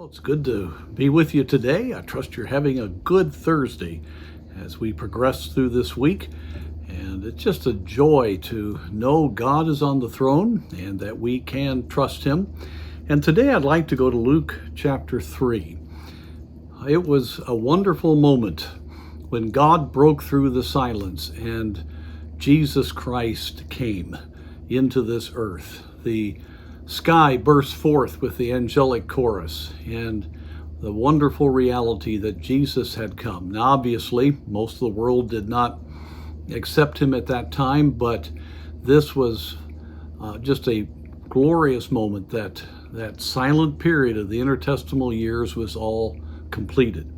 It's good to be with you today. I trust you're having a good Thursday as we progress through this week. And it's just a joy to know God is on the throne and that we can trust Him. And today I'd like to go to Luke chapter 3. It was a wonderful moment when God broke through the silence and Jesus Christ came into this earth. The sky burst forth with the angelic chorus and the wonderful reality that Jesus had come. Now, obviously, most of the world did not accept him at that time, but this was just a glorious moment that silent period of the intertestamental years was all completed.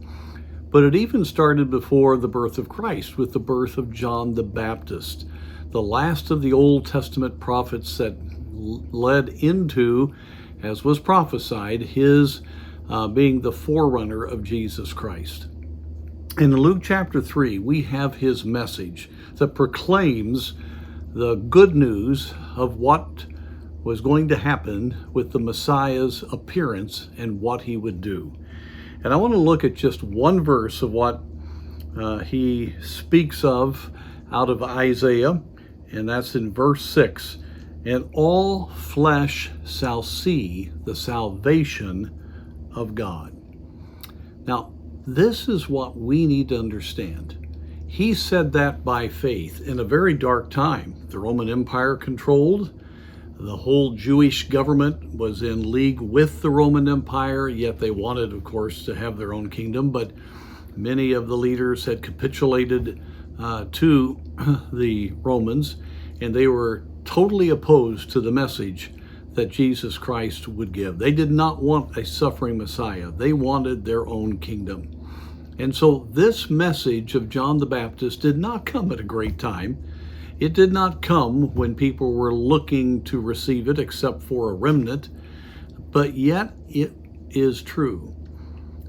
But it even started before the birth of Christ with the birth of John the Baptist, the last of the Old Testament prophets that led into, as was prophesied, his being the forerunner of Jesus Christ. In Luke chapter 3, we have his message that proclaims the good news of what was going to happen with the Messiah's appearance and what he would do. And I want to look at just one verse of what he speaks of out of Isaiah, and that's in verse 6. And all flesh shall see the salvation of God. Now, this is what we need to understand. He said that by faith in a very dark time. The Roman Empire controlled. The whole Jewish government was in league with the Roman Empire, yet they wanted, of course, to have their own kingdom. But many of the leaders had capitulated to the Romans, and they were totally opposed to the message that Jesus Christ would give. They did not want a suffering Messiah. They wanted their own kingdom. And so this message of John the Baptist did not come at a great time. It did not come when people were looking to receive it, except for a remnant. But yet it is true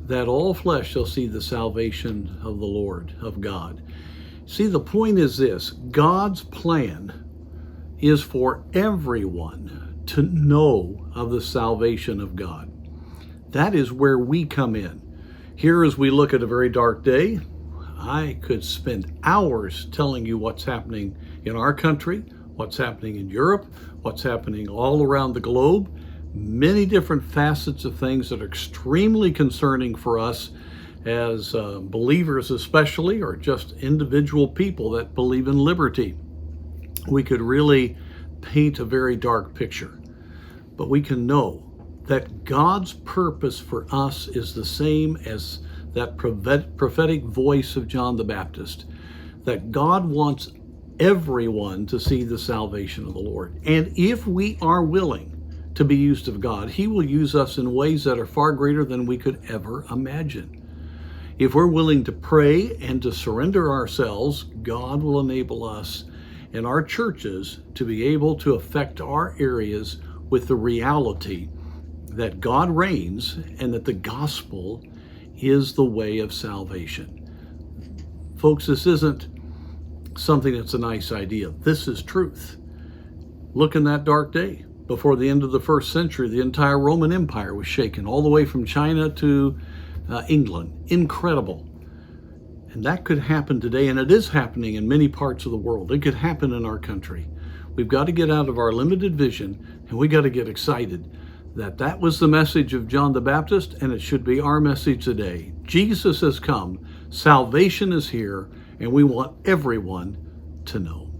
that all flesh shall see the salvation of the Lord, of God. See, the point is this: God's plan is for everyone to know of the salvation of God. That is where we come in. Here, as we look at a very dark day, I could spend hours telling you what's happening in our country, what's happening in Europe, what's happening all around the globe, many different facets of things that are extremely concerning for us as believers especially, or just individual people that believe in liberty. We could really paint a very dark picture, but we can know that God's purpose for us is the same as that prophetic voice of John the Baptist, that God wants everyone to see the salvation of the Lord. And if we are willing to be used of God, he will use us in ways that are far greater than we could ever imagine. If we're willing to pray and to surrender ourselves, God will enable us and our churches to be able to affect our areas with the reality that God reigns and that the gospel is the way of salvation. Folks, this isn't something that's a nice idea. This is truth. Look in that dark day. Before the end of the first century, the entire Roman Empire was shaken, all the way from China to England. Incredible. And that could happen today, and it is happening in many parts of the world. It could happen in our country. We've got to get out of our limited vision, and we got to get excited that was the message of John the Baptist, and it should be our message today. Jesus has come, salvation is here, and we want everyone to know.